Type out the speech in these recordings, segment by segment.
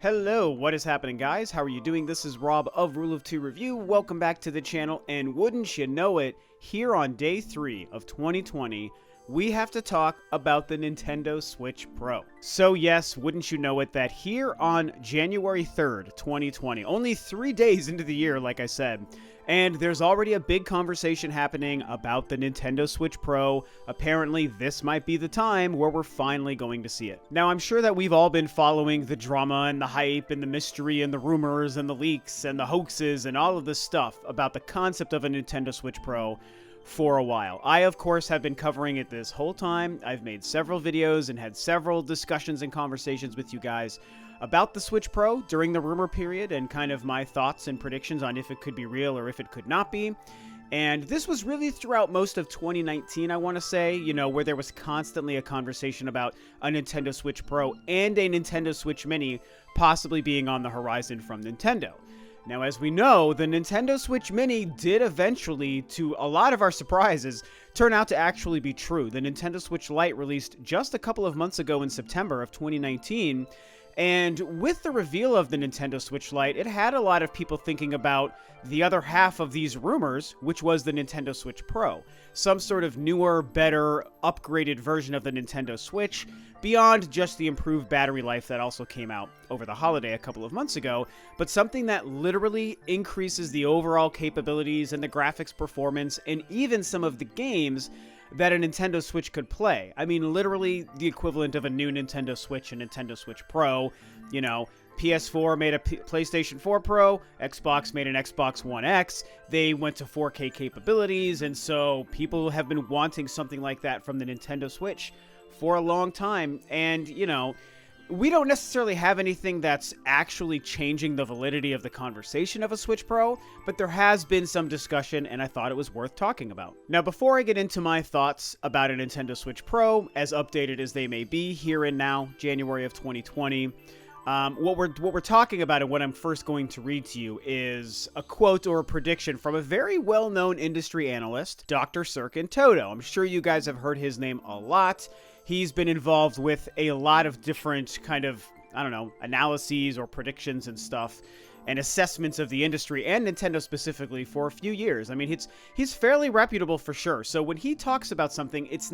Hello, what is happening, guys? How are you doing? This is Rob of Rule of Two Review. Welcome back to the channel, and wouldn't you know it, here on day 3 of 2020, we have to talk about the Nintendo Switch Pro. So yes, wouldn't you know it, that here on January 3rd, 2020, only 3 days into the year, like I said, and there's already a big conversation happening about the Nintendo Switch Pro. Apparently, this might be the time where we're finally going to see it. Now, I'm sure that we've all been following the drama and the hype and the mystery and the rumors and the leaks and the hoaxes and all of this stuff about the concept of a Nintendo Switch Pro for a while. I, of course, have been covering it this whole time. I've made several videos and had several discussions and conversations with you guys about the Switch Pro during the rumor period and kind of my thoughts and predictions on if it could be real or if it could not be. And this was really throughout most of 2019, I want to say, where there was constantly a conversation about a Nintendo Switch Pro and a Nintendo Switch Mini possibly being on the horizon from Nintendo. Now, as we know, the Nintendo Switch Mini did eventually, to a lot of our surprises, turn out to actually be true. The Nintendo Switch Lite released just a couple of months ago in September of 2019, and with the reveal of the Nintendo Switch Lite, it had a lot of people thinking about the other half of these rumors, which was the Nintendo Switch Pro. Some sort of newer, better, upgraded version of the Nintendo Switch, beyond just the improved battery life that also came out over the holiday a couple of months ago, but something that literally increases the overall capabilities and the graphics performance and even some of the games that a Nintendo Switch could play. I mean, literally the equivalent of a new Nintendo Switch and Nintendo Switch Pro. PS4 made a PlayStation 4 Pro, Xbox made an Xbox One X, they went to 4K capabilities, and so people have been wanting something like that from the Nintendo Switch for a long time, and, we don't necessarily have anything that's actually changing the validity of the conversation of a Switch Pro, but there has been some discussion, and I thought it was worth talking about. Now, before I get into my thoughts about a Nintendo Switch Pro, as updated as they may be here and now, January of 2020, what we're talking about and what I'm first going to read to you is a quote or a prediction from a very well-known industry analyst, Dr. Serkin Toto. I'm sure you guys have heard his name a lot. He's been involved with a lot of different kind of, analyses or predictions and stuff and assessments of the industry and Nintendo specifically for a few years. I mean, he's fairly reputable for sure. So when he talks about something, it's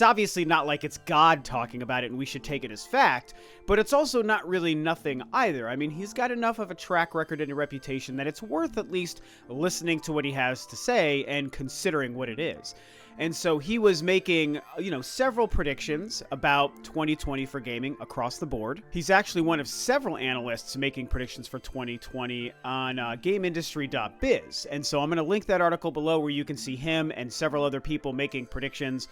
obviously not like it's God talking about it and we should take it as fact, but it's also not really nothing either. I mean, he's got enough of a track record and a reputation that it's worth at least listening to what he has to say and considering what it is. And so he was making, several predictions about 2020 for gaming across the board. He's actually one of several analysts making predictions for 2020 on GameIndustry.biz. And so I'm going to link that article below where you can see him and several other people making predictions,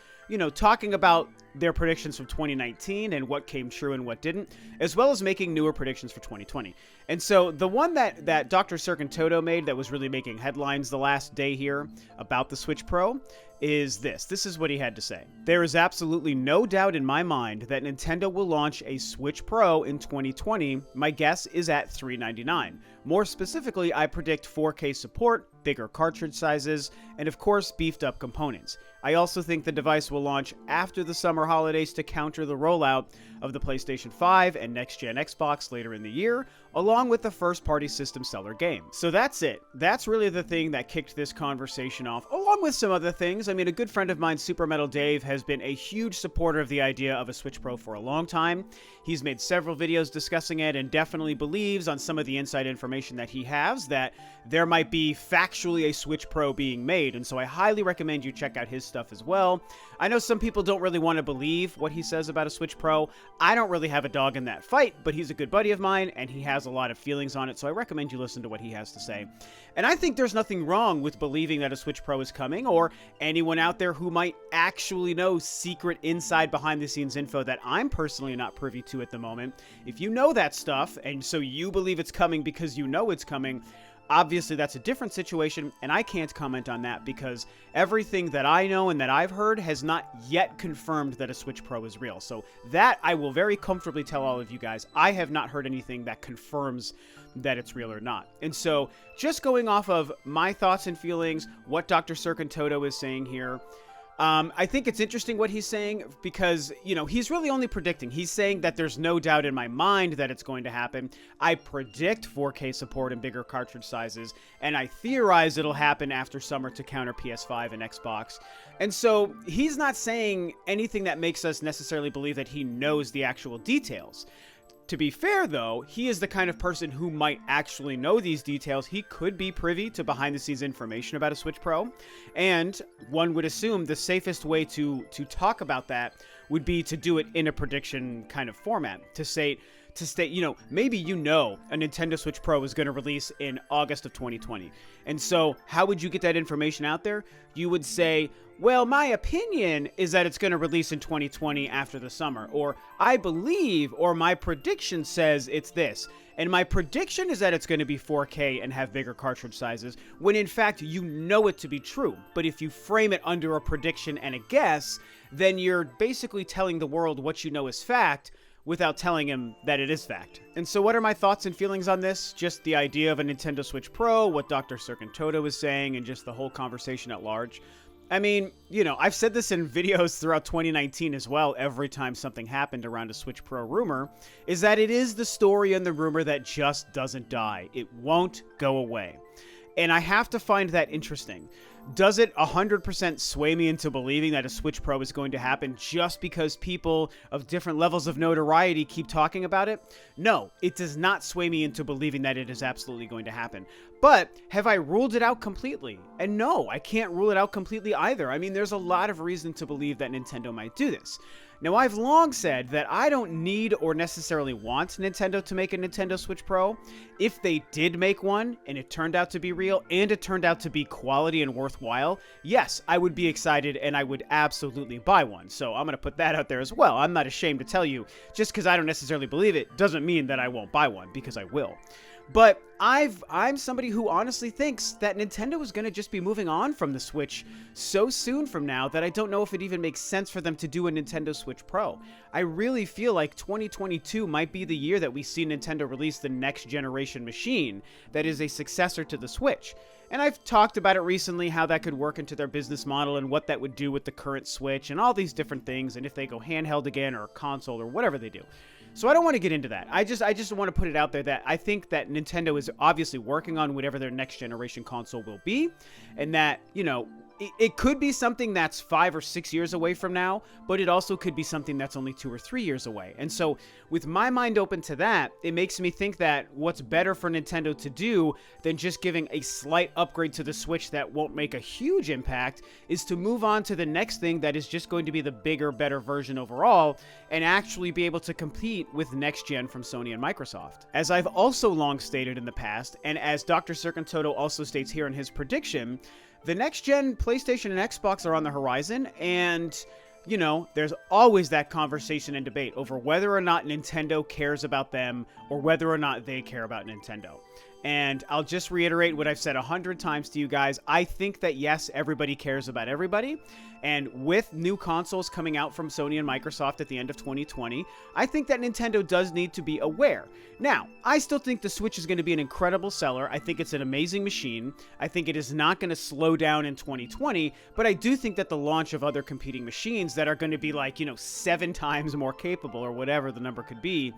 talking about their predictions from 2019 and what came true and what didn't, as well as making newer predictions for 2020. And so the one that Dr. Serkin Toto made that was really making headlines the last day here about the Switch Pro is this. This is what he had to say. There is absolutely no doubt in my mind that Nintendo will launch a Switch Pro in 2020. My guess is at $399. More specifically, I predict 4K support, bigger cartridge sizes, and of course, beefed up components. I also think the device will launch after the summer holidays to counter the rollout of the PlayStation 5 and next-gen Xbox later in the year, along with the first-party system seller game. So that's it. That's really the thing that kicked this conversation off, along with some other things. I mean, a good friend of mine, Super Metal Dave, has been a huge supporter of the idea of a Switch Pro for a long time. He's made several videos discussing it and definitely believes on some of the inside information that he has that there might be factually a Switch Pro being made, and so I highly recommend you check out his stuff as well. I know some people don't really want to believe what he says about a Switch Pro. I don't really have a dog in that fight, but he's a good buddy of mine, and he has a lot of feelings on it, so I recommend you listen to what he has to say. And I think there's nothing wrong with believing that a Switch Pro is coming, or anyone out there who might actually know secret inside behind-the-scenes info that I'm personally not privy to at the moment. If you know that stuff, and so you believe it's coming because you know it's coming, obviously, that's a different situation, and I can't comment on that because everything that I know and that I've heard has not yet confirmed that a Switch Pro is real. So that I will very comfortably tell all of you guys. I have not heard anything that confirms that it's real or not. And so just going off of my thoughts and feelings, what Dr. Serkin Toto is saying here, I think it's interesting what he's saying because, he's really only predicting. He's saying that there's no doubt in my mind that it's going to happen. I predict 4K support and bigger cartridge sizes, and I theorize it'll happen after summer to counter PS5 and Xbox. And so he's not saying anything that makes us necessarily believe that he knows the actual details. To be fair, though, he is the kind of person who might actually know these details. He could be privy to behind-the-scenes information about a Switch Pro, and one would assume the safest way to talk about that would be to do it in a prediction kind of format, to state, maybe a Nintendo Switch Pro is going to release in August of 2020. And so how would you get that information out there? You would say, well, my opinion is that it's going to release in 2020 after the summer, or I believe, or my prediction says it's this, and my prediction is that it's going to be 4K and have bigger cartridge sizes, when in fact you know it to be true. But if you frame it under a prediction and a guess, then you're basically telling the world what you know is fact, without telling him that it is fact. And so what are my thoughts and feelings on this? Just the idea of a Nintendo Switch Pro, what Dr. Circontoto is saying, and just the whole conversation at large. I mean, I've said this in videos throughout 2019 as well, every time something happened around a Switch Pro rumor, is that it is the story and the rumor that just doesn't die. It won't go away. And I have to find that interesting. Does it 100% sway me into believing that a Switch Pro is going to happen just because people of different levels of notoriety keep talking about it? No, it does not sway me into believing that it is absolutely going to happen. But have I ruled it out completely? And no, I can't rule it out completely either. I mean, there's a lot of reason to believe that Nintendo might do this. Now, I've long said that I don't need or necessarily want Nintendo to make a Nintendo Switch Pro. If they did make one, and it turned out to be real, and it turned out to be quality and worthwhile, yes, I would be excited, and I would absolutely buy one. So I'm going to put that out there as well. I'm not ashamed to tell you, just because I don't necessarily believe it, doesn't mean that I won't buy one, because I will. But I'm somebody who honestly thinks that Nintendo is going to just be moving on from the Switch so soon from now that I don't know if it even makes sense for them to do a Nintendo Switch Pro. I really feel like 2022 might be the year that we see Nintendo release the next generation machine that is a successor to the Switch. And I've talked about it recently, how that could work into their business model and what that would do with the current Switch and all these different things, and if they go handheld again or console or whatever they do. So I don't want to get into that. I just want to put it out there that I think that Nintendo is obviously working on whatever their next generation console will be, and that, it could be something that's 5 or 6 years away from now, but it also could be something that's only 2 or 3 years away. And so with my mind open to that, it makes me think that what's better for Nintendo to do than just giving a slight upgrade to the Switch that won't make a huge impact is to move on to the next thing that is just going to be the bigger, better version overall and actually be able to compete with next gen from Sony and Microsoft. As I've also long stated in the past, and as Dr. Circontoto also states here in his prediction, the next-gen PlayStation and Xbox are on the horizon, and, there's always that conversation and debate over whether or not Nintendo cares about them or whether or not they care about Nintendo. And I'll just reiterate what I've said 100 times to you guys. I think that, yes, everybody cares about everybody. And with new consoles coming out from Sony and Microsoft at the end of 2020, I think that Nintendo does need to be aware. Now, I still think the Switch is going to be an incredible seller. I think it's an amazing machine. I think it is not going to slow down in 2020, but I do think that the launch of other competing machines that are going to be like, 7 times more capable or whatever the number could be,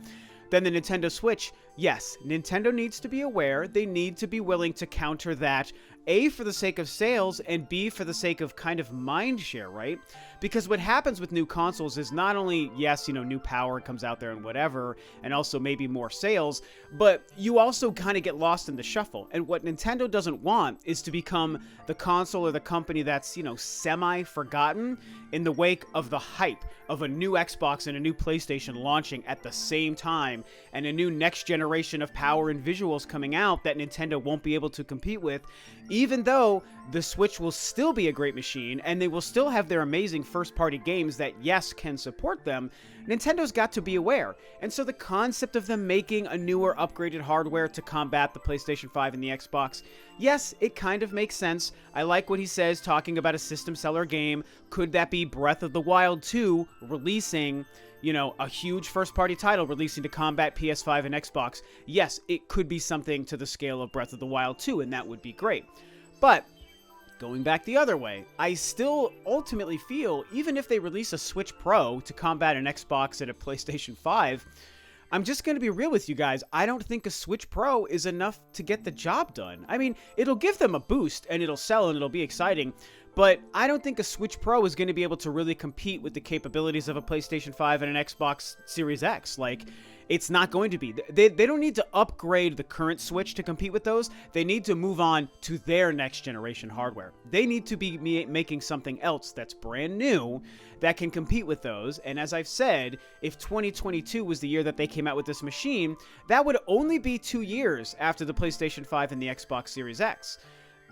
than the Nintendo Switch, yes, Nintendo needs to be aware. They need to be willing to counter that, A, for the sake of sales, and B, for the sake of kind of mind share, right? Because what happens with new consoles is not only, yes, new power comes out there and whatever, and also maybe more sales, but you also kind of get lost in the shuffle. And what Nintendo doesn't want is to become the console or the company that's, semi-forgotten in the wake of the hype of a new Xbox and a new PlayStation launching at the same time, and a new next generation of power and visuals coming out that Nintendo won't be able to compete with, even though the Switch will still be a great machine, and they will still have their amazing first-party games that, yes, can support them. Nintendo's got to be aware. And so the concept of them making a newer, upgraded hardware to combat the PlayStation 5 and the Xbox, yes, it kind of makes sense. I like what he says, talking about a system seller game. Could that be Breath of the Wild 2 releasing, a huge first-party title releasing to combat PS5 and Xbox? Yes, it could be something to the scale of Breath of the Wild 2, and that would be great. But Going back the other way, I still ultimately feel, even if they release a Switch Pro to combat an Xbox and a PlayStation 5, I'm just going to be real with you guys, I don't think a Switch Pro is enough to get the job done. I mean, it'll give them a boost, and it'll sell, and it'll be exciting, but I don't think a Switch Pro is going to be able to really compete with the capabilities of a PlayStation 5 and an Xbox Series X. Like, it's not going to be. They don't need to upgrade the current Switch to compete with those. They need to move on to their next generation hardware. They need to be making something else that's brand new that can compete with those. And as I've said, if 2022 was the year that they came out with this machine, that would only be 2 years after the PlayStation 5 and the Xbox Series X,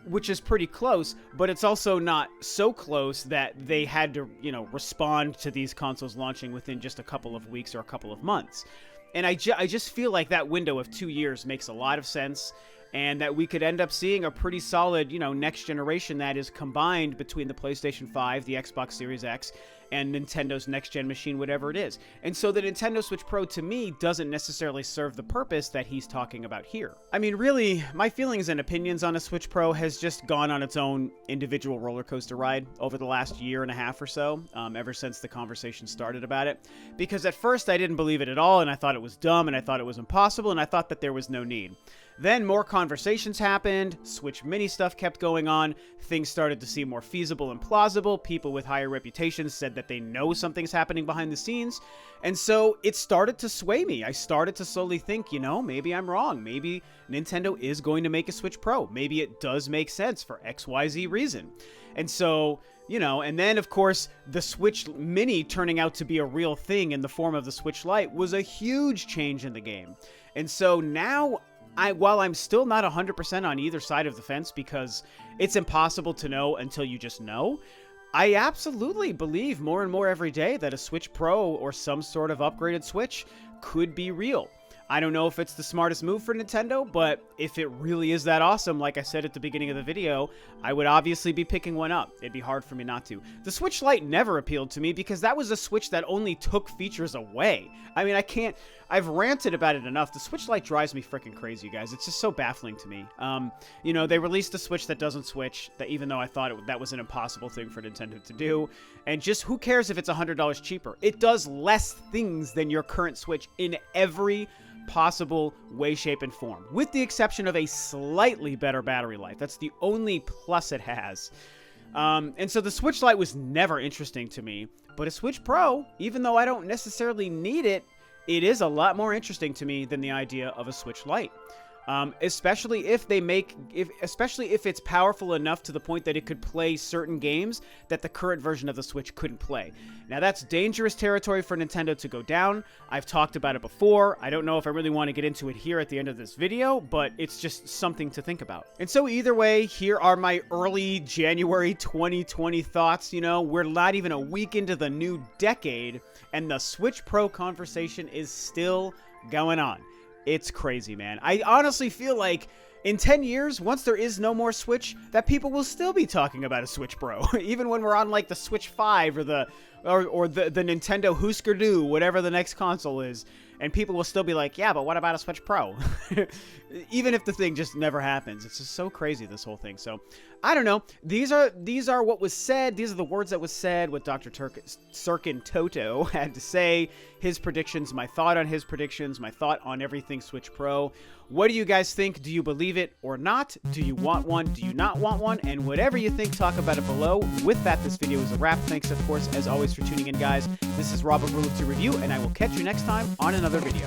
which is pretty close, but it's also not so close that they had to, respond to these consoles launching within just a couple of weeks or a couple of months. And I just feel like that window of 2 years makes a lot of sense, and that we could end up seeing a pretty solid, next generation that is combined between the PlayStation 5, the Xbox Series X, and Nintendo's next-gen machine, whatever it is. And so the Nintendo Switch Pro, to me, doesn't necessarily serve the purpose that he's talking about here. I mean, really, my feelings and opinions on a Switch Pro has just gone on its own individual roller coaster ride over the last year and a half or so, ever since the conversation started about it. Because at first, I didn't believe it at all, and I thought it was dumb, and I thought it was impossible, and I thought that there was no need. Then more conversations happened, Switch Mini stuff kept going on, things started to seem more feasible and plausible, people with higher reputations said that they know something's happening behind the scenes, and so it started to sway me. I started to slowly think, maybe I'm wrong, maybe Nintendo is going to make a Switch Pro, maybe it does make sense for XYZ reason. And so, and then of course, the Switch Mini turning out to be a real thing in the form of the Switch Lite was a huge change in the game. And so now, while I'm still not 100% on either side of the fence, because it's impossible to know until you just know, I absolutely believe more and more every day that a Switch Pro or some sort of upgraded Switch could be real. I don't know if it's the smartest move for Nintendo, but if it really is that awesome, like I said at the beginning of the video, I would obviously be picking one up. It'd be hard for me not to. The Switch Lite never appealed to me because that was a Switch that only took features away. I mean, I've ranted about it enough. The Switch Lite drives me freaking crazy, guys. It's just so baffling to me. They released a Switch that doesn't switch, that even though I thought that was an impossible thing for Nintendo to do. And just who cares if it's $100 cheaper? It does less things than your current Switch in every possible way, shape, and form, with the exception of a slightly better battery life. That's the only plus it has. And so the Switch Lite was never interesting to me, but a Switch Pro, even though I don't necessarily need it, it is a lot more interesting to me than the idea of a Switch Lite. Especially if it's powerful enough to the point that it could play certain games that the current version of the Switch couldn't play. Now that's dangerous territory for Nintendo to go down. I've talked about it before. I don't know if I really want to get into it here at the end of this video, but it's just something to think about. And so either way, here are my early January 2020 thoughts. We're not even a week into the new decade, and the Switch Pro conversation is still going on. It's crazy, man. I honestly feel like in 10 years, once there is no more Switch, that people will still be talking about a Switch Pro. Even when we're on like the Switch 5 or the Nintendo Husker Du, whatever the next console is. And people will still be like, yeah, but what about a Switch Pro? Even if the thing just never happens. It's just so crazy, this whole thing. So, I don't know. These are what was said. These are the words that was said, what Dr. Sirkin Toto had to say. His predictions, my thought on his predictions, my thought on everything Switch Pro. What do you guys think? Do you believe it or not? Do you want one? Do you not want one? And whatever you think, talk about it below. With that, this video is a wrap. Thanks, of course, as always, for tuning in, guys. This is Rob of Rule of Two Review, and I will catch you next time on another video.